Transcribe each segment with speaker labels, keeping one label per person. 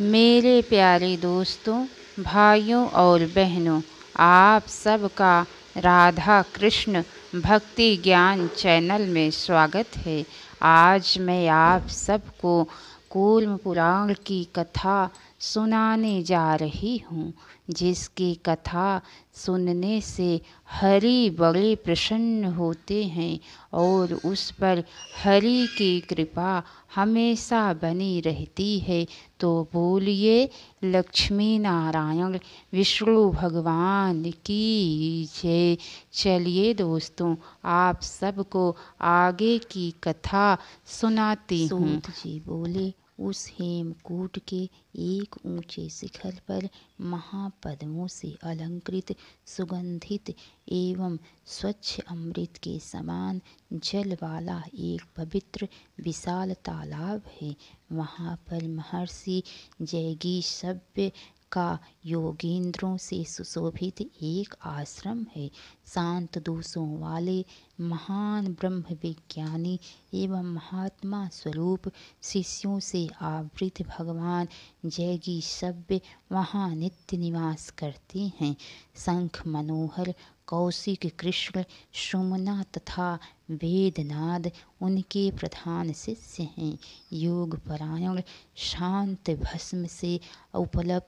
Speaker 1: मेरे प्यारे दोस्तों, भाइयों और बहनों, आप सबका राधा कृष्ण भक्ति ज्ञान चैनल में स्वागत है। आज मैं आप सबको कूर्म पुराण की कथा सुनाने जा रही हूँ, जिसकी कथा सुनने से हरि बड़े प्रसन्न होते हैं और उस पर हरि की कृपा हमेशा बनी रहती है। तो बोलिए लक्ष्मी नारायण विष्णु भगवान की जय। चलिए दोस्तों, आप सबको आगे की कथा सुनाती हूँ। सूत जी बोले, उस हेमकूट के एक ऊंचे शिखर पर महापद्मों से अलंकृत सुगंधित एवं स्वच्छ अमृत के समान जल वाला एक पवित्र विशाल तालाब है। वहाँ पर महर्षि जैगीषव्य का योगेंद्रों से सुशोभित एक आश्रम है। शांत दोषों वाले महान ब्रह्म विज्ञानी एवं महात्मा स्वरूप शिष्यों से आवृत भगवान जैगीषव्य वहाँ नित्य निवास करते हैं। शंख मनोहर कौशिक कृष्ण सुमना तथा वेदनाद उनके प्रधान शिष्य हैं। योग परायण शांत भस्म से उपलब्ध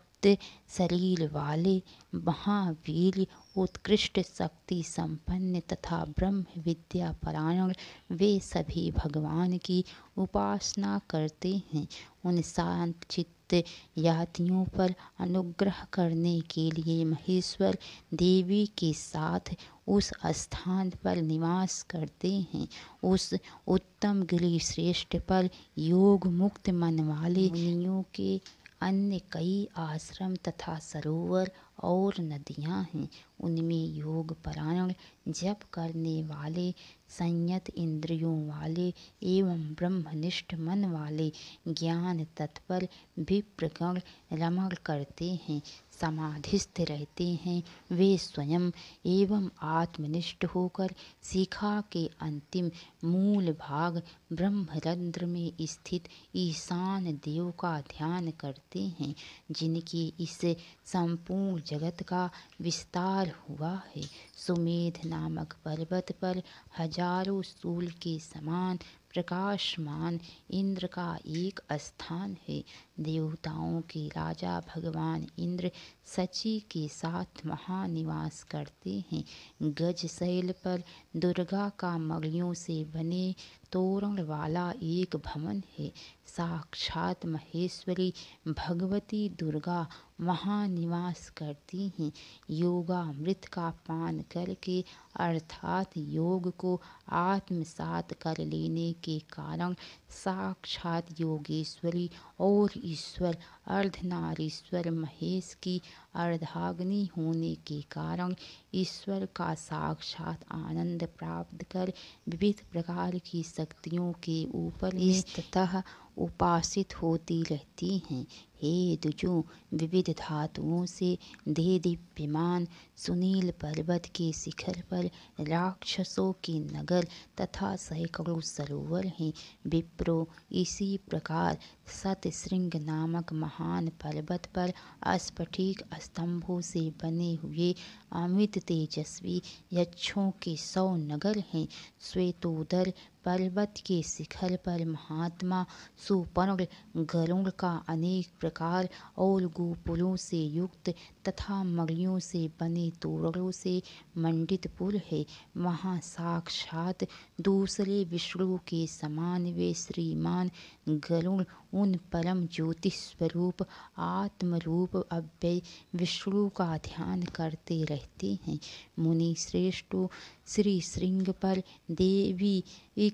Speaker 1: शरीर वाले महावीर उत्कृष्ट शक्ति संपन्न तथा ब्रह्म विद्या परायण वे सभी भगवान की उपासना करते हैं। उन शांत चित्त यातियों पर अनुग्रह करने के लिए महेश्वर देवी के साथ उस स्थान पर निवास करते हैं। उस उत्तम गिरि श्रेष्ठ पर योग मुक्त मन वाले मुनियों के अन्य कई आश्रम तथा सरोवर और नदियाँ हैं। उनमें योग परायण जप करने वाले संयत इंद्रियों वाले एवं ब्रह्मनिष्ठ मन वाले ज्ञान तत्पर विप्रगण रमण करते हैं, समाधिस्थ रहते हैं। वे स्वयं एवं आत्मनिष्ठ होकर शिखा के अंतिम मूल भाग ब्रह्मरंध्र में स्थित ईशान देव का ध्यान करते हैं, जिनकी इस संपूर्ण जगत का विस्तार हुआ है। सुमेध नामक पर्वत पर हजारों सूल के समान प्रकाशमान इंद्र का एक स्थान है। देवताओं के राजा भगवान इंद्र सची के साथ महानिवास करते हैं। गज शैल पर दुर्गा का मणियों से बने तोरण वाला एक भवन है। साक्षात महेश्वरी भगवती दुर्गा वहाँ निवास करती हैं। योगामृत का पान करके अर्थात योग को आत्मसात कर लेने के कारण साक्षात योगेश्वरी और ईश्वर अर्धनारीश्वर महेश की अर्धाग्नि होने के कारण ईश्वर का साक्षात आनंद प्राप्त कर विविध प्रकार की शक्तियों के ऊपर ततः उपासित होती रहती हैं। हे दुजों, विविध धातुओं से दे दीप्यमान सुनील पर्वत के शिखर पर राक्षसों के नगर तथा सैकड़ों सरोवर हैं। विप्रो, इसी प्रकार सतशृंग नामक महान पर्वत पर स्फटिक स्तंभों से बने हुए अमित तेजस्वी यक्षों के 100 नगर हैं। श्वेतोदर पर्वत के शिखर पर महात्मा सुपर्ण गरुड़ का अनेक प्रकार और गोपुलों से युक्त तथा मणियों से बने तोरणों से मंडित पुर है। वहाँ साक्षात दूसरे विष्णु के समान वे श्रीमान गरुड़ उन परम ज्योतिष स्वरूप आत्मरूप अव्यय विष्णु का ध्यान करते रहते हैं। मुनि श्रेष्ठों, श्री श्रृंग पर देवी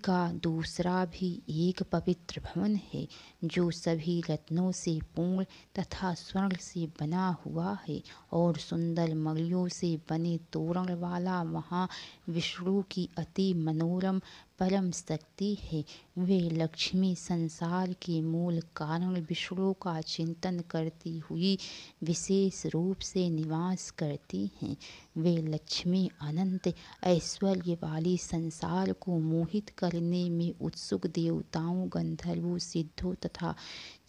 Speaker 1: का दूसरा भी एक पवित्र भवन है, जो सभी रत्नों से पूर्ण तथा स्वर्ण से बना हुआ है और सुंदर मणियों से बने तोरण वाला। वहाँ विष्णु की अति मनोरम परम शक्ति है। वे लक्ष्मी संसार के मूल कारण विष्णु का चिंतन करती हुई विशेष रूप से निवास करती हैं। वे लक्ष्मी अनंत ऐश्वर्य वाली संसार को मोहित करने में उत्सुक देवताओं, गंधर्वों, सिद्धों तथा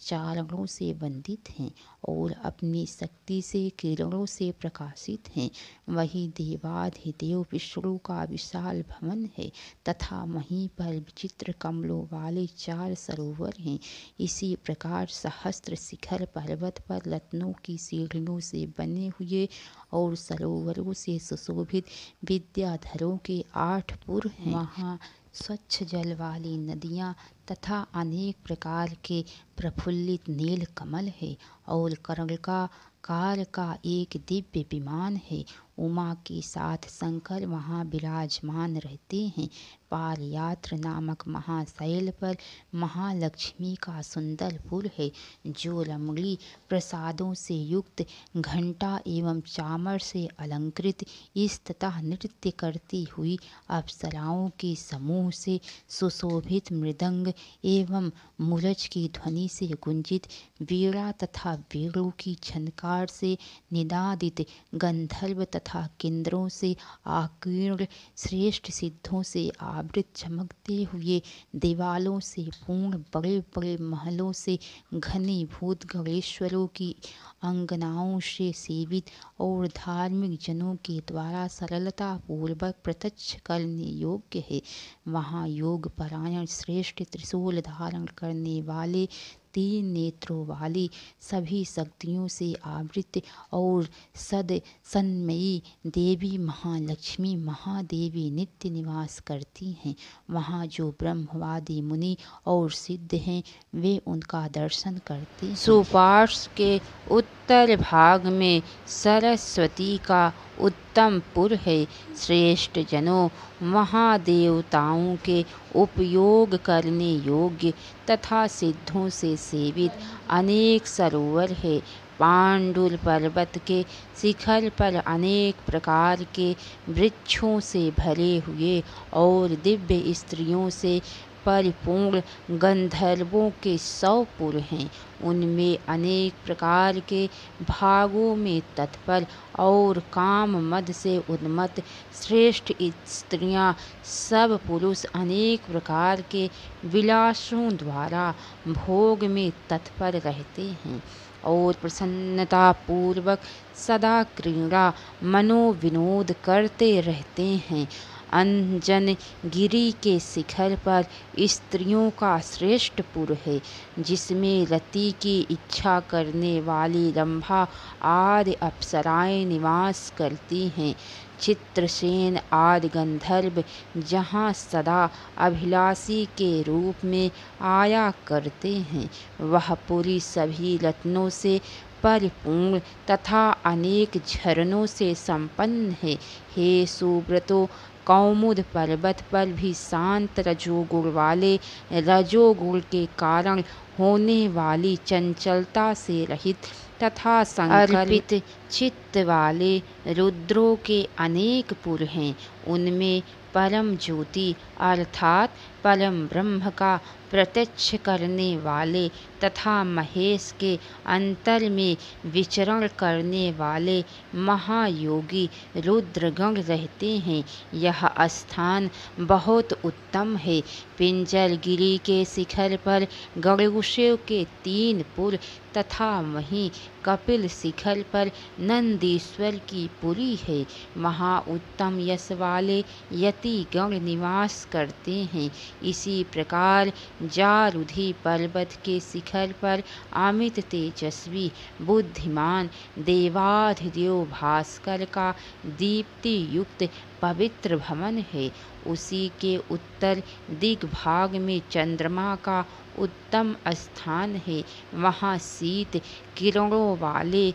Speaker 1: चारणों से वंदित हैं और अपनी शक्ति से किरणों से प्रकाशित हैं। वही देवाधिदेव विष्णु का विशाल भवन है तथा वहीं पर विचित्र कमलों वाले 4 सरोवर हैं। इसी प्रकार सहस्त्र शिखर पर्वत पर रत्नों की सीढ़ियों से बने हुए और सरोवरों से सुशोभित विद्याधरों के 8 पुर हैं। वहाँ स्वच्छ जल वाली नदियाँ तथा अनेक प्रकार के प्रफुल्लित नील कमल है और कर्णिकार का एक दिव्य विमान है। उमा के साथ शंकर वहाँ विराजमान रहते हैं। पालयात्र नामक महाशैल पर महालक्ष्मी का सुंदर पुर है जो रमणीय प्रसादों से युक्त घंटा एवं चामर से अलंकृत इस तथा नृत्य करती हुई अप्सराओं के समूह से सुशोभित मृदंग एवं मूरज की ध्वनि से गुंजित वीणा तथा वेणु की झनकार से निनादित गंधर्व तथा किन्नरों से आकीर्ण श्रेष्ठ सिद्धों से आवृत चमकते हुए दीवालों से पूर्ण बड़े बड़े महलों से घनीभूत गणेश्वरों की अंगनाओं से सेवित और धार्मिक जनों के द्वारा सरलता पूर्वक प्रत्यक्ष करने योग्य है। वहाँ योग परायण श्रेष्ठ त्रिशूल धारण करने वाले 3 नेत्रों वाली सभी शक्तियों से आवृत और सन्मयी देवी महालक्ष्मी महादेवी नित्य निवास करती हैं। वहाँ जो ब्रह्मवादी मुनि और सिद्ध हैं वे उनका दर्शन करते हैं। सुपार्श्व के उत्तर भाग में सरस्वती का उत्तम पुर है। श्रेष्ठ जनों महादेवताओं के उपयोग करने योग्य तथा सिद्धों से सेवित अनेक सरोवर है। पांडुल पर्वत के शिखर पर अनेक प्रकार के वृक्षों से भरे हुए और दिव्य स्त्रियों से परिपूर्ण गंधर्वों के 100 पुर हैं। उनमें अनेक प्रकार के भागों में तत्पर और काम मद से उन्मत्त श्रेष्ठ स्त्रियां सब पुरुष अनेक प्रकार के विलासों द्वारा भोग में तत्पर रहते हैं और प्रसन्नता पूर्वक सदा क्रीड़ा मनोविनोद करते रहते हैं। अंजन गिरी के शिखर पर स्त्रियों का श्रेष्ठ पुर है जिसमें रति की इच्छा करने वाली रंभा आदि अप्सराएं निवास करती हैं। चित्रसेन आदि गंधर्व जहाँ सदा अभिलाषी के रूप में आया करते हैं वह पुरी सभी रत्नों से परिपूर्ण तथा अनेक झरनों से संपन्न है। हे सुब्रतो कौमुद पर्वत पर भी शांत रजोगुण वाले रजोगुण के कारण होने वाली चंचलता से रहित तथा संकल्पित चित्त वाले रुद्रों के अनेक पुर हैं। उनमें परम ज्योति अर्थात परम ब्रह्म का प्रत्यक्ष करने वाले तथा महेश के अंतर में विचरण करने वाले महायोगी रुद्रगण रहते हैं। यह स्थान बहुत उत्तम है। पिंजरगिरी के शिखर पर गणेशों के 3 पुर तथा वहीं कपिल शिखर पर नंदीश्वर की पुरी है। वहाँ उत्तम यश वाले यति गण निवास करते हैं। इसी प्रकार जारुधि पर्वत के शिखर पर अमित तेजस्वी बुद्धिमान देवाधिदेव भास्कर का दीप्ति युक्त पवित्र भवन है। उसी के उत्तर दिग्भाग में चंद्रमा का उत्तम स्थान है। वहाँ शीत किरणों वाले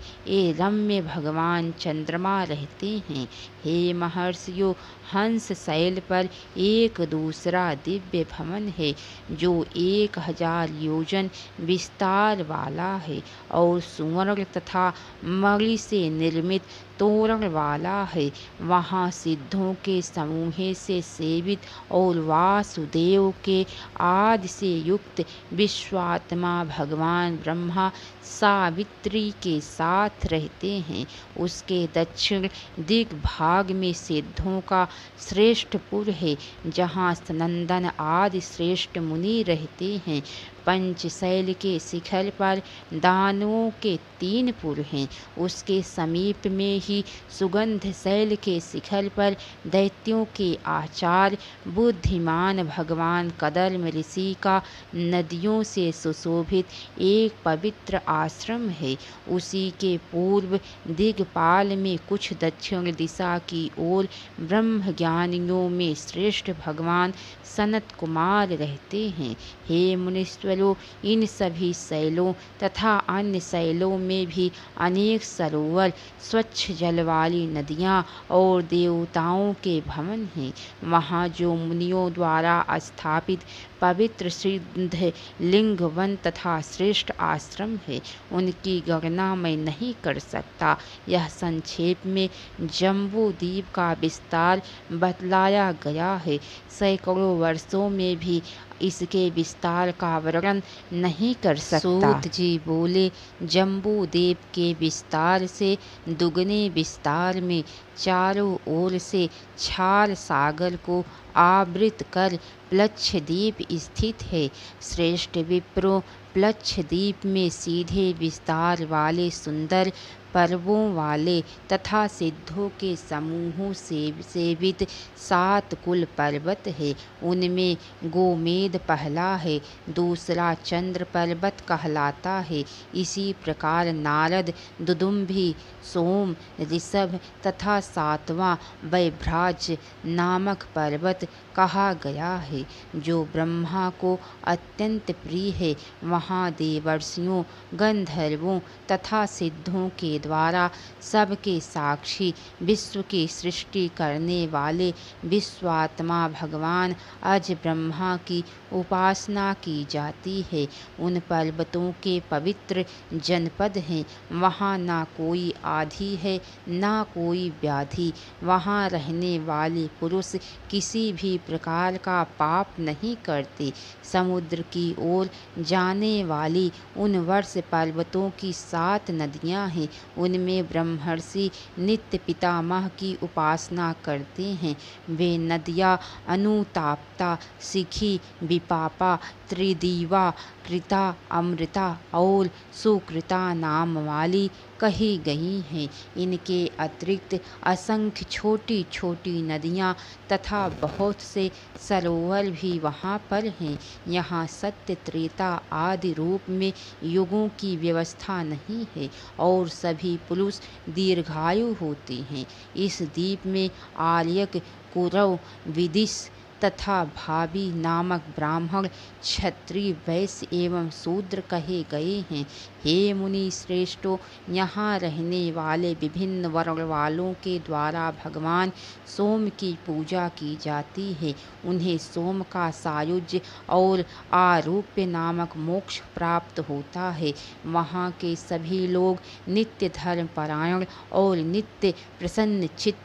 Speaker 1: रम्य भगवान चंद्रमा रहते हैं। हे महर्षियों हंस शैल पर एक दूसरा दिव्य भवन है जो 1000 योजन विस्तार वाला है और सुवर्ण तथा मणि से निर्मित तोरण वाला है। वहाँ सिद्धों के समूह से सेवित और वासुदेव के आदि से युक्त विश्वात्मा भगवान ब्रह्मा सावित्री के साथ रहते हैं। उसके दक्षिण दिग्भाग में सिद्धों का श्रेष्ठ पुर है जहाँ सनंदन आदि श्रेष्ठ मुनि रहते हैं। पंचशैल के शिखर पर दानवों के 3 पुर हैं। उसके समीप में ही सुगंध शैल के शिखर पर दैत्यों के आचार्य बुद्धिमान भगवान कदर्म ऋषि का नदियों से सुशोभित एक पवित्र आश्रम है। उसी के पूर्व दिग्पाल में कुछ दक्षिण दिशा की ओर ब्रह्म ज्ञानियों में श्रेष्ठ भगवान सनत कुमार रहते हैं। हे मुनीश्वरों, इन सभी शैलों तथा अन्य शैलों में भी अनेक सरोवर, स्वच्छ जल वाली नदियाँ और देवताओं के भवन हैं। वहाँ जो मुनियों द्वारा स्थापित पवित्र सिद्ध लिंग वन तथा श्रेष्ठ आश्रम है, उनकी गणना मैं नहीं कर सकता। यह संक्षेप में जम्बू द्वीप का विस्तार बतलाया गया है। सैकड़ों वर्षों में भी इसके विस्तार का वर्णन नहीं कर सकता। सूत जी बोले, जम्बू द्वीप के विस्तार से दुगने विस्तार में चारों ओर से क्षार सागर को आवृत कर प्लक्षद्वीप स्थित है। श्रेष्ठ विप्रो, प्लक्षद्वीप में सीधे विस्तार वाले सुंदर पर्वों वाले तथा सिद्धों के समूहों से सेवित 7 कुल पर्वत है। उनमें गोमेद पहला है, दूसरा चंद्र पर्वत कहलाता है। इसी प्रकार नारद, दुदुम्भी, सोम, ऋषभ तथा 7वां वैभ्राज नामक पर्वत कहा गया है, जो ब्रह्मा को अत्यंत प्रिय है। वहाँ देवर्षियों, गंधर्वों तथा सिद्धों के द्वारा सबके साक्षी विश्व की सृष्टि करने वाले विश्वात्मा भगवान अज ब्रह्मा की उपासना की जाती है। उन पर्वतों के पवित्र जनपद हैं। वहाँ ना कोई आधि है, ना कोई व्याधि। वहाँ रहने वाले पुरुष किसी भी प्रकार का पाप नहीं करते। समुद्र की ओर जाने वाली उन वर्ष पर्वतों की 7 नदियाँ हैं। उनमें ब्रह्मर्षि नित्य पितामह की उपासना करते हैं। वे नदियाँ अनुताप्ता, सिखी, विपापा, त्रिदीवा, कृता, अमृता और सुकृता नाम वाली कही गई हैं। इनके अतिरिक्त असंख्य छोटी छोटी नदियाँ तथा बहुत से सरोवर भी वहाँ पर हैं। यहाँ सत्य, त्रेता आदि रूप में युगों की व्यवस्था नहीं है और सभी पुरुष दीर्घायु होते हैं। इस द्वीप में आर्यक, कुरव, विदिश तथा भावी नामक ब्राह्मण, क्षत्रिय, वैश्य एवं शूद्र कहे गए हैं। हे मुनि श्रेष्ठों, यहाँ रहने वाले विभिन्न वर्ण वालों के द्वारा भगवान सोम की पूजा की जाती है। उन्हें सोम का सायुज्य और आरूप्य नामक मोक्ष प्राप्त होता है। वहाँ के सभी लोग नित्य धर्म परायण और नित्य प्रसन्न चित्त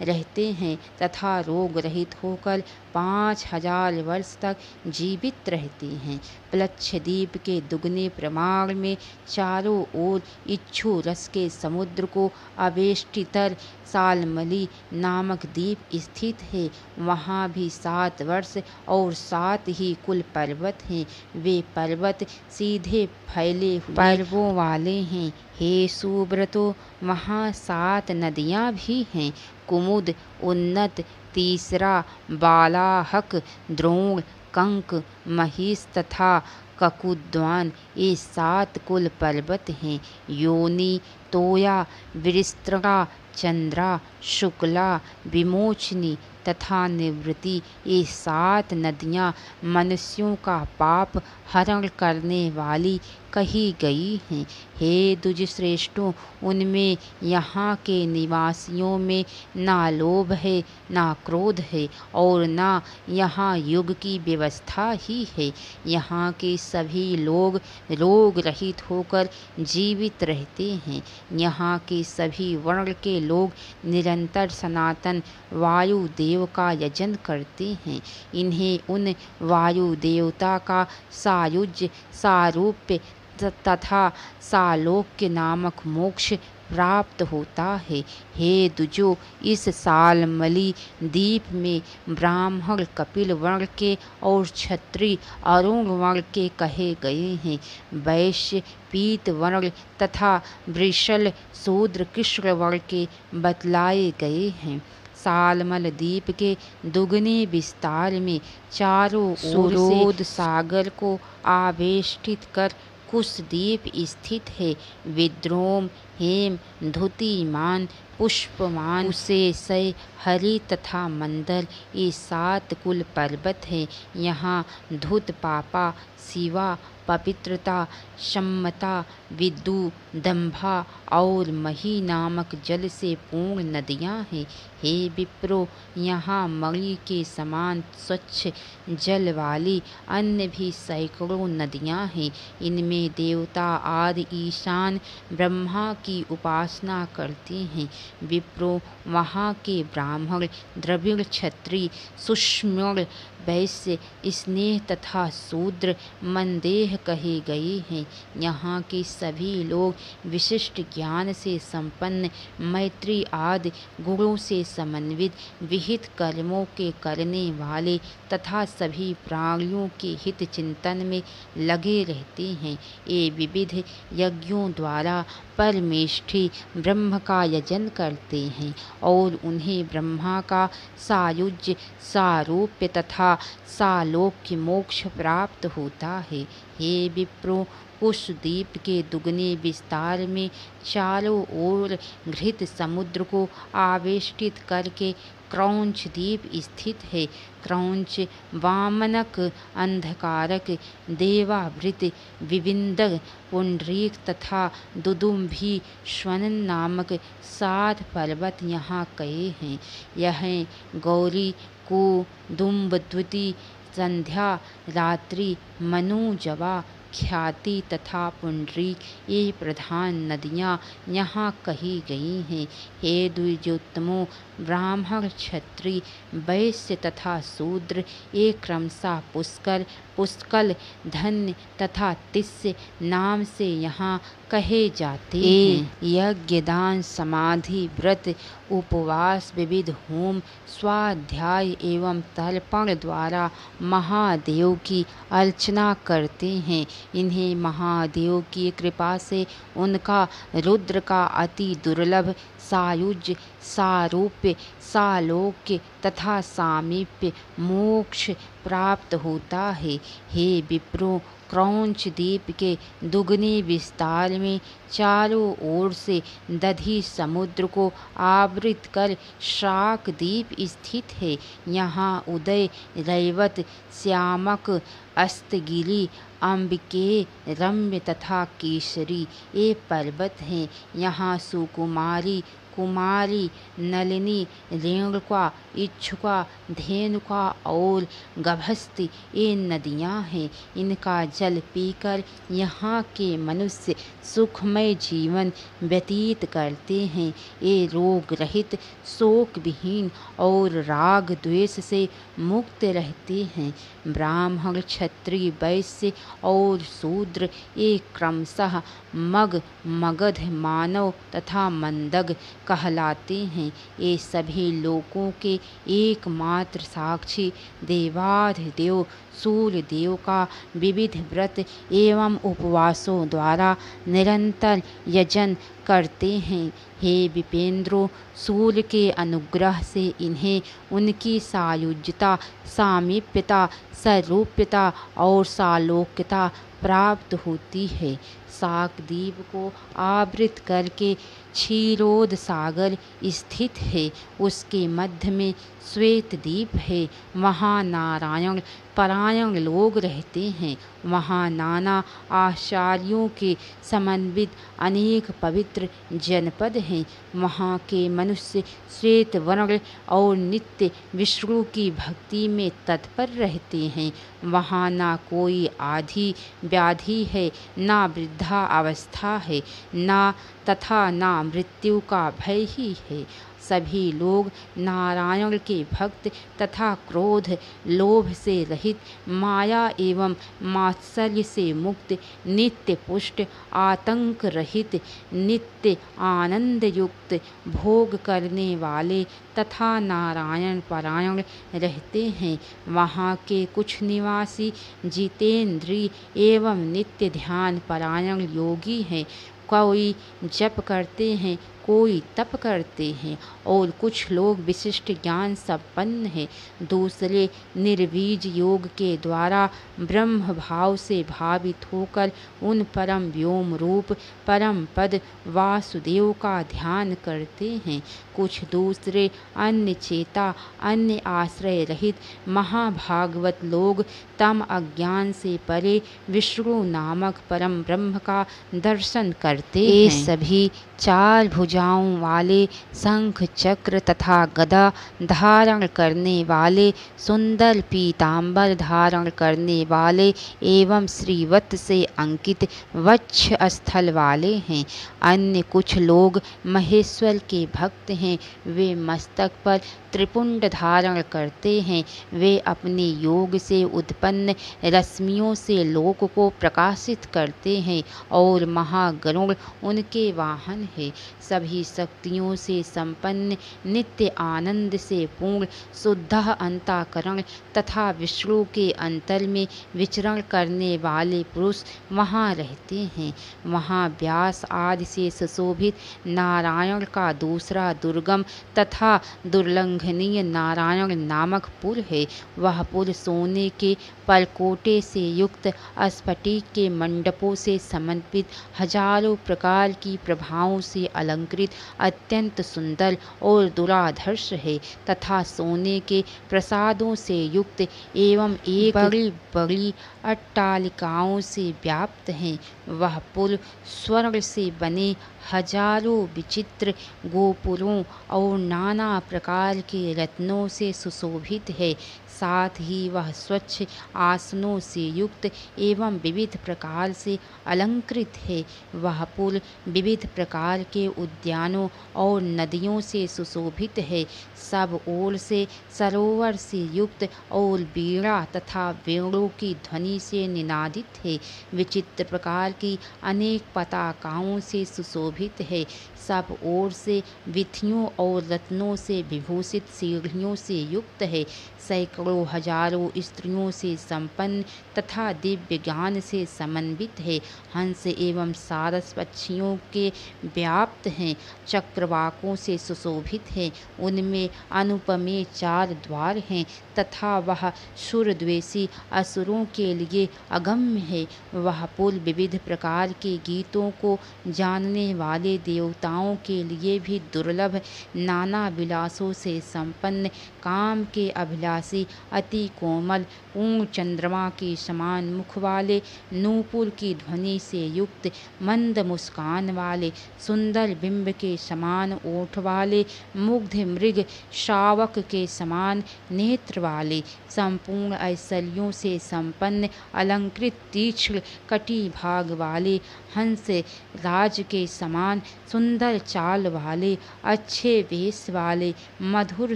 Speaker 1: रहते हैं तथा रोग रहित होकर 5000 वर्ष तक जीवित रहते हैं। प्लक्षद्वीप के दुगने प्रमाण में चारों ओर इच्छु रस के समुद्र को अवेष्टितर सालमली नामक द्वीप स्थित है। वहाँ भी 7 वर्ष और 7 ही कुल पर्वत हैं। वे पर्वत सीधे फैले हुए पर्वों वाले हैं। हे सुब्रतो, वहाँ 7 नदियाँ भी हैं। कुमुद, उन्नत, तीसरा, बालाहक, द्रोण, कंक, महिष तथा ककुद्वान, ये 7 कुल पर्वत हैं। योनि, तोया, विस्तृता, चंद्रा, शुक्ला, विमोचनी तथा निवृत्ति, ये 7 नदियाँ मनुष्यों का पाप हरण करने वाली कही गई हैं। हे द्विज श्रेष्ठों, उनमें यहाँ के निवासियों में ना लोभ है, ना क्रोध है और ना यहाँ युग की व्यवस्था ही है। यहाँ के सभी लोग रोग रहित होकर जीवित रहते हैं। यहाँ के सभी वर्ण के लोग निरंतर सनातन वायु देव का यजन करते हैं। इन्हें उन वायु देवता का सायुज्य, सारूप्य तथा सालोक्य नामक मोक्ष प्राप्त होता है। हे दुजो, इस शाल्मली द्वीप में ब्राह्मण कपिल वर्ण के और क्षत्रिय अरुण वर्ण के कहे गए हैं। वैश्य पीत वर्ण तथा वृषल शूद्र कृष्ण वर्ण के बतलाए गए हैं। शाल्मल द्वीप के दुगने विस्तार में चारों ओर से सागर को आवेष्टित कर कुशद्वीप स्थित है। विद्रोम, हेम, धुतिमान, पुष्पमान, कुशेशय, हरि तथा मंदर ये 7 कुल पर्वत हैं। यहाँ धुत, पापा, शिवा, पवित्रता, सम्मता, विदु, दंभा और मही नामक जल से पूर्ण नदियाँ हैं। हे विप्रो, यहाँ मणि के समान स्वच्छ जल वाली अन्य भी सैकड़ों नदियाँ हैं। इनमें देवता आदि ईशान ब्रह्मा की उपासना करते हैं। विप्रो, वहाँ के ब्राह्मण, द्रविड़, क्षत्रिय, सूक्ष्म, वैश्य, स्नेह तथा शूद्र मंदेह कहे गए हैं। यहाँ के सभी लोग विशिष्ट ज्ञान से संपन्न, मैत्री आदि गुणों से समन्वित, विहित कर्मों के करने वाले तथा सभी प्राणियों के हित चिंतन में लगे रहते हैं। ये विविध यज्ञों द्वारा परमेष्ठी ब्रह्म का यजन करते हैं और उन्हें ब्रह्मा का सायुज्य, सारूप्य तथा सालोक्य मोक्ष प्राप्त होता है। हे विप्रो, कुशद्वीप के दुगने विस्तार में चारों ओर घृत समुद्र को आवेष्टित करके क्रौंच द्वीप स्थित है। क्रौंच वामनक, अंधकारक, देवावृत, विविंदक, पुंडरीक तथा दुदुम्भी स्वनन नामक 7 पर्वत यहाँ कहे हैं। यह गौरी, कुदुम्बद्युति, संध्या, रात्रि, मनुजवा, ख्याति तथा पुंडरीक ये प्रधान नदियाँ यहाँ कही गई हैं। हे द्विजोत्तमों, ब्राह्मण, क्षत्रिय, वैश्य तथा शूद्र ये क्रमशः पुष्कर, पुष्कल, धन्य तथा तिस्य नाम से यहाँ कहे जाते हैं। यज्ञ, दान, समाधि, व्रत, उपवास, विविध होम, स्वाध्याय एवं तर्पण द्वारा महादेव की अर्चना करते हैं। इन्हें महादेव की कृपा से उनका रुद्र का अति दुर्लभ सायुज्य, सारूप्य, सालोक्य तथा सामीप्य मोक्ष प्राप्त होता है। हे विप्रो, क्रौंच द्वीप के दुगने विस्तार में चारों ओर से दधि समुद्र को आवृत कर शाक द्वीप स्थित है। यहाँ उदय, रैवत, श्यामक, अस्तगिरि, अंबिके, रम्य तथा केसरी ये पर्वत हैं। यहाँ सुकुमारी, कुमारी, नलिनी, रेणुका, इच्छुका, धेनुका और गभस्ति ये नदियाँ हैं। इनका जल पीकर यहाँ के मनुष्य सुखमय जीवन व्यतीत करते हैं। ये रोग रहित, शोक विहीन और राग द्वेष से मुक्त रहते हैं। ब्राह्मण, क्षत्रिय, वैश्य और शूद्र ये क्रमशः मग, मगध, मानव तथा मंदग कहलाते हैं। ये सभी लोकों के एकमात्र साक्षी देवाधिदेव सूर्य देव का विविध व्रत एवं उपवासों द्वारा निरंतर यजन करते हैं। हे विपेंद्रो, सूर्य के अनुग्रह से इन्हें उनकी सायुज्यता, सामीप्यता, स्वरूप्यता और सालोक्यता प्राप्त होती है। शाकद्वीप को आवृत करके क्षीरोद सागर स्थित है। उसके मध्य में श्वेत द्वीप है। वहाँ नारायण परायण लोग रहते हैं। वहाँ नाना आचार्यों के समन्वित अनेक पवित्र जनपद हैं। वहाँ के मनुष्य श्वेत वर्ण और नित्य विष्णु की भक्ति में तत्पर रहते हैं। वहाँ ना कोई आधि व्याधि है, ना वृद्धा अवस्था है, ना तथा ना मृत्यु का भय ही है। सभी लोग नारायण के भक्त तथा क्रोध लोभ से रहित, माया एवं मात्सर्य से मुक्त, नित्य पुष्ट, आतंक रहित, नित्य आनंद युक्त, भोग करने वाले तथा नारायण परायण रहते हैं। वहाँ के कुछ निवासी जितेंद्रिय एवं नित्य ध्यान परायण योगी हैं। कोई जप करते हैं, कोई तप करते हैं और कुछ लोग विशिष्ट ज्ञान संपन्न हैं। दूसरे निर्बीज योग के द्वारा ब्रह्म भाव से भावित होकर उन परम व्योम रूप परम पद वासुदेव का ध्यान करते हैं। कुछ दूसरे अन्य चेता, अन्य आश्रय रहित महाभागवत लोग तम अज्ञान से परे विष्णु नामक परम ब्रह्म का दर्शन करते हैं। ये सभी चार भुजाओं वाले, शंख चक्र तथा गदा धारण करने वाले, सुंदर पीतांबर धारण करने वाले एवं श्रीवत्स से अंकित वक्ष स्थल वाले हैं। अन्य कुछ लोग महेश्वर के भक्त हैं। वे मस्तक पर त्रिपुंड धारण करते हैं। वे अपने योग से उत्पन्न रश्मियों से लोक को प्रकाशित करते हैं और महागरुड़ उनके वाहन है। सभी शक्तियों से संपन्न, नित्य आनंद से पूर्ण, शुद्ध अंतःकरण तथा विष्णु के अंतर में विचरण करने वाले पुरुष वहाँ रहते हैं। वहाँ व्यास आदि से सुशोभित नारायण का दूसरा दुर्गम तथा दुर्लंघनीय नारायण नामक पुर है। वह पुर सोने के परकोटे से युक्त, स्फटिक के मंडपों से समन्वित, हजारों प्रकार की प्रभाओं से अलंकृत, अत्यंत सुंदर और दुराधर्ष है तथा सोने के प्रसादों से युक्त एवं एक बड़ी बड़ी अट्टालिकाओं से व्याप्त है। वह पुर स्वर्ण से बने हजारों विचित्र गोपुरों और नाना प्रकार के रत्नों से सुशोभित है। साथ ही वह स्वच्छ आसनों से युक्त एवं विविध प्रकार से अलंकृत है। वह पुर विविध प्रकार के उद्यानों और नदियों से सुशोभित है। सब ओर से सरोवर से युक्त और वीणा तथा वेणु की ध्वनि से निनादित है। विचित्र प्रकार की अनेक पताकाओं से सुशोभित है। सब ओर से विथियों और रत्नों से विभूषित सीढ़ियों से युक्त है। सैकड़ों हजारों स्त्रियों से संपन्न तथा दिव्य ज्ञान से समन्वित है। हंस एवं सारस पक्षियों के व्याप्त हैं। चक्रवाकों से सुशोभित है। उनमें अनुपमेय 4 द्वार हैं तथा वह सुरद्वेषी असुरों के लिए अगम्य है। वह पुर विविध प्रकार के गीतों को जानने वाले देवताओं के लिए भी दुर्लभ, नाना विलासों से संपन्न, काम के अभिलाषी, अति कोमल, पूर्ण चंद्रमा के समान मुख वाले, नूपुर की ध्वनि से युक्त, मंद मुस्कान वाले, सुंदर बिंब के समान ओठ वाले, मुग्ध मृग शावक के समान नेत्र वाले, संपूर्ण ऐश्वर्यों से संपन्न, अलंकृत तीक्ष्ण कटी भाग वाले, हंस राज के समान सुंदर चाल वाले, अच्छे वेश वाले, मधुर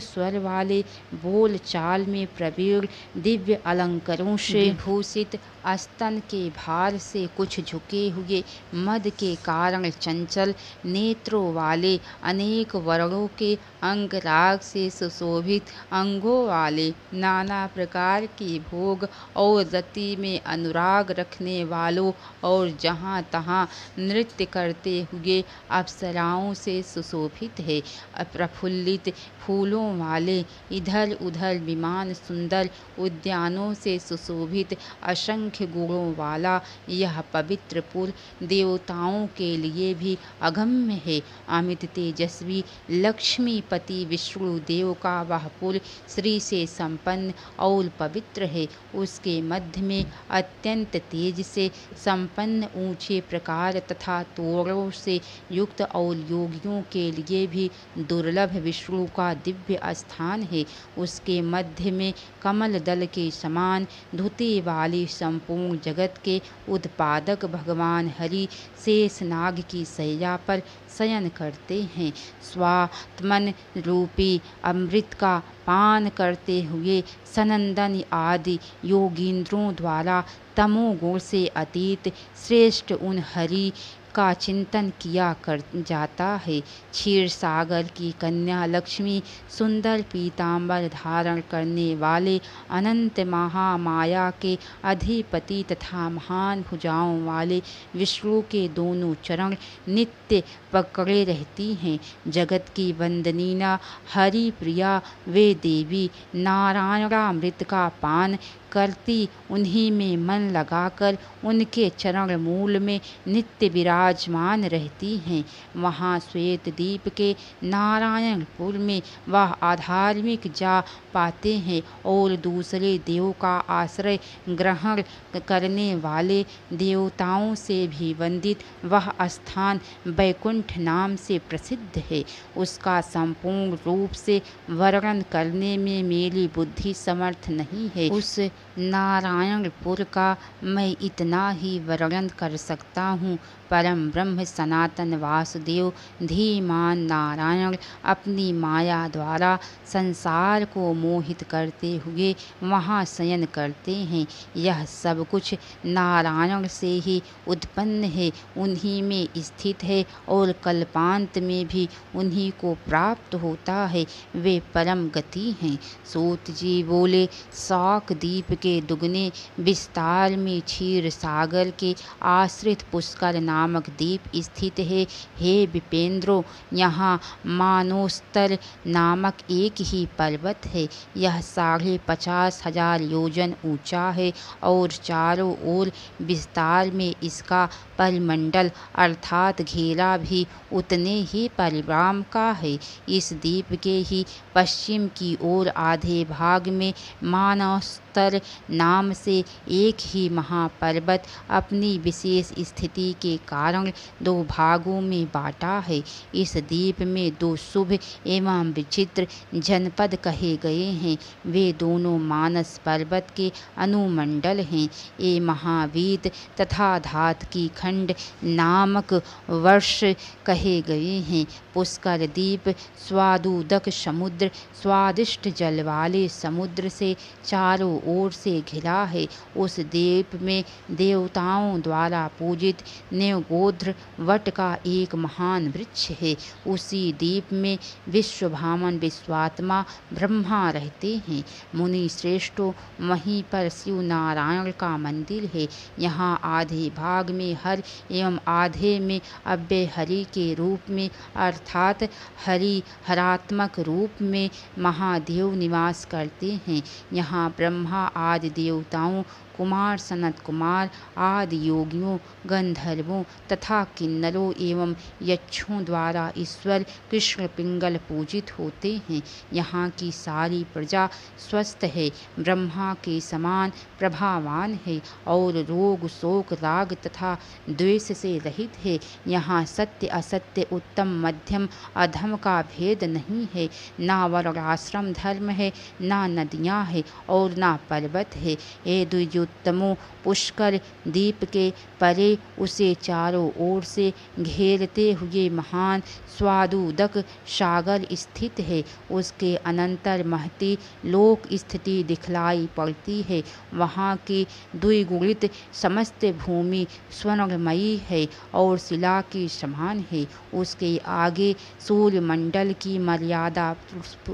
Speaker 1: स्वर वाले, बोल चाल में प्रवीण, दिव्य अलंकारों से विभूषित, स्तन के भार से कुछ झुके हुए, मद के कारण चंचल नेत्रों वाले, अनेक वर्णों के अंगराग से सुशोभित अंगों वाले, नाना प्रकार की भोग और रति में अनुराग रखने वालों और जहाँ तहाँ नृत्य करते हुए अप्सराओं से सुशोभित है। प्रफुल्लित फूलों वाले, इधर उधर विमान सुंदर उद्यानों से सुशोभित, असंख्य गुणों वाला यह पवित्र पुर देवताओं के लिए भी अगम्य है। अमित तेजस्वी लक्ष्मीपति विष्णु देव का वह पुर श्री से संपन्न और पवित्र है। उसके मध्य में अत्यंत तेज से संपन्न ऊंचे प्रकार तथा तोरणों से युक्त और योगियों के लिए भी दुर्लभ विष्णु का दिव्य स्थान है। उसके मध्य में कमल दल के समान धुति वाली संपूर्ण संपूर्ण जगत के उत्पादक भगवान हरि शेषनाग की शैया पर शयन करते हैं। स्वात्मन रूपी अमृत का पान करते हुए सनंदन आदि योगींद्रों द्वारा तमोगुण से अतीत श्रेष्ठ उन हरि का चिंतन किया कर जाता है। क्षीर सागर की कन्या लक्ष्मी सुंदर पीतांबर धारण करने वाले अनंत महामाया के अधिपति तथा महान भुजाओं वाले विष्णु के दोनों चरण नित्य पकड़े रहती हैं। जगत की वंदनीना हरि प्रिया वे देवी नारायणामृत का पान करती उन्हीं में मन लगाकर उनके चरण मूल में नित्य विराजमान रहती हैं। वहाँ श्वेत दीप के नारायणपुर में वह आधार्मिक जा पाते हैं और दूसरे देव का आश्रय ग्रहण करने वाले देवताओं से भी वंदित वह स्थान वैकुंठ नाम से प्रसिद्ध है। उसका संपूर्ण रूप से वर्णन करने में मेरी बुद्धि समर्थ नहीं है। उस नारायणपुर का मैं इतना ही वर्णन कर सकता हूँ। परम ब्रह्म सनातन वासुदेव धीमान नारायण अपनी माया द्वारा संसार को मोहित करते हुए वहाँ शयन करते हैं। यह सब कुछ नारायण से ही उत्पन्न है, उन्हीं में स्थित है और कल्पांत में भी उन्हीं को प्राप्त होता है। वे परम गति हैं। सूत जी बोले, शौक दीप के दुगने विस्तार में क्षीर सागर के आश्रित पुष्कर नामक द्वीप स्थित है। हे विपेंद्रो, यहाँ मानोस्तर नामक एक ही पर्वत है। यह 50,500 योजन ऊंचा है और चारों ओर विस्तार में इसका परिमंडल अर्थात घेरा भी उतने ही परिमाण का है। इस द्वीप के ही पश्चिम की ओर आधे भाग में मानोस्तर नाम से एक ही महापर्वत अपनी विशेष स्थिति के कारण 2 भागों में बांटा है। इस द्वीप में 2 शुभ एवं विचित्र जनपद कहे गए हैं। वे दोनों मानस पर्वत के अनुमंडल हैं। ये महावीत तथा धात की खंड नामक वर्ष कहे गए हैं। पुष्कर द्वीप स्वादुदक समुद्र स्वादिष्ट जल वाले समुद्र से चारों ओर से घिरा है। उस द्वीप में देवताओं द्वारा पूजित नेवगोध्र वट का एक महान वृक्ष है। उसी द्वीप में विश्वभामन विश्वात्मा ब्रह्मा रहते हैं। मुनि श्रेष्ठों, वहीं पर शिव नारायण का मंदिर है। यहाँ आधे भाग में हर एवं आधे में अव्यय हरि के रूप में अर्थात हरि हरात्मक रूप में महादेव निवास करते हैं। यहाँ ब्रह्मा आदि देवताओं, कुमार सनत कुमार आदि योगियों, गंधर्वों तथा किन्नरों एवं यक्षों द्वारा ईश्वर कृष्ण पिंगल पूजित होते हैं। यहाँ की सारी प्रजा स्वस्थ है, ब्रह्मा के समान प्रभावान है और रोग शोक राग तथा द्वेष से रहित है। यहाँ सत्य असत्य उत्तम मध्यम अधम का भेद नहीं है। ना वर्णाश्रम धर्म है, ना नदियाँ है और ना पर्वत है। ये द्विजोत्तमों, पुष्कर द्वीप के परे उसे चारों ओर से घेरते हुए महान स्वादुदक सागर स्थित है। उसके अनंतर महती लोक स्थिति दिखलाई पड़ती है। वहाँ की द्विगुणित समस्त भूमि स्वर्णमयी है और शिला के समान है। उसके आगे सूर्यमंडल की मर्यादा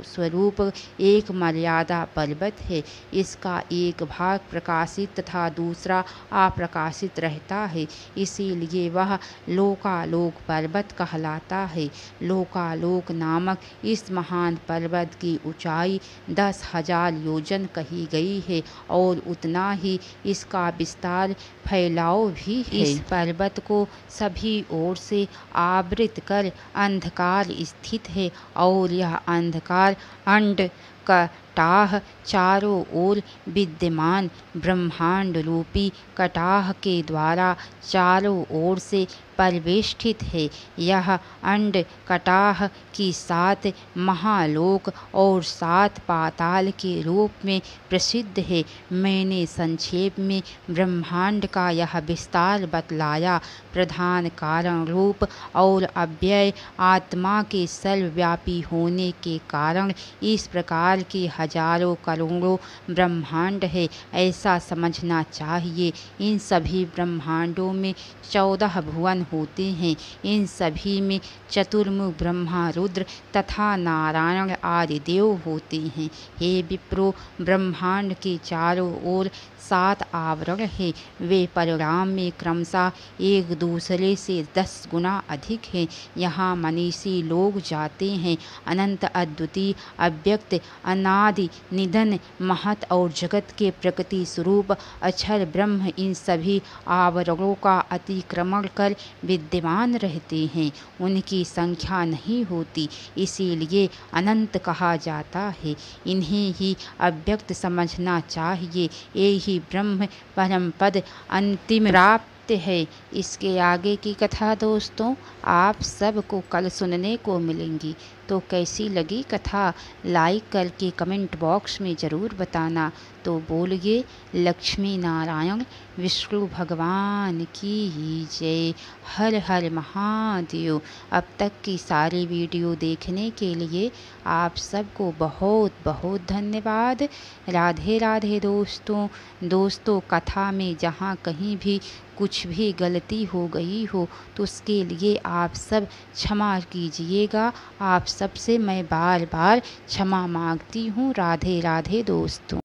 Speaker 1: स्वरूप एक मर्यादा पर्वत है। इसका एक भाग प्रकाशित तथा दूसरा अप्रकाशित रहता है, इसीलिए वह लोकालोक पर्वत कहलाता है। लोकालोक नामक इस महान पर्वत की ऊंचाई 10,000 योजन कही गई है और उतना ही इसका विस्तार फैलाव भी है। इस पर्वत को सभी ओर से आवृत कर अंधकार स्थित है और यह अंधकार अंड कटाह चारों ओर विद्यमान ब्रह्मांड रूपी कटाह के द्वारा चारों ओर से परिवेष्टित है। यह अंड कटाह की 7 महालोक और 7 पाताल के रूप में प्रसिद्ध है। मैंने संक्षेप में ब्रह्मांड का यह विस्तार बतलाया। प्रधान कारण रूप और अव्यय आत्मा के सर्वव्यापी होने के कारण इस प्रकार के हजारों करोड़ों ब्रह्मांड है, ऐसा समझना चाहिए। इन सभी ब्रह्मांडों में 14 भुवन होते हैं। इन सभी में चतुर्मुख ब्रह्मा, रुद्र तथा नारायण आदि देव होते हैं। हे विप्रो, ब्रह्मांड के चारों ओर 7 आवरण हैं। वे परिणाम में क्रमशः एक दूसरे से 10 गुना अधिक हैं। यहाँ मनीषी लोग जाते हैं। अनंत, अद्वितीय, अव्यक्त, अनादि, निधन, महत और जगत के प्रकृति स्वरूप अक्षर ब्रह्म इन सभी आवरणों का अतिक्रमण कर विद्यमान रहते हैं। उनकी संख्या नहीं होती, इसीलिए अनंत कहा जाता है। इन्हें ही अव्यक्त समझना चाहिए। ये ही ब्रह्म परम पद अंतिम प्राप्त है। इसके आगे की कथा दोस्तों आप सबको कल सुनने को मिलेंगी। तो कैसी लगी कथा लाइक करके कमेंट बॉक्स में ज़रूर बताना। तो बोलिए लक्ष्मी नारायण विष्णु भगवान की जय। हर हर महादेव। अब तक की सारी वीडियो देखने के लिए आप सबको बहुत बहुत धन्यवाद। राधे राधे दोस्तों कथा में जहाँ कहीं भी कुछ भी गलती हो गई हो तो उसके लिए आप सब क्षमा कीजिएगा। आप सबसे मैं बार बार क्षमा मांगती हूँ। राधे राधे दोस्तों।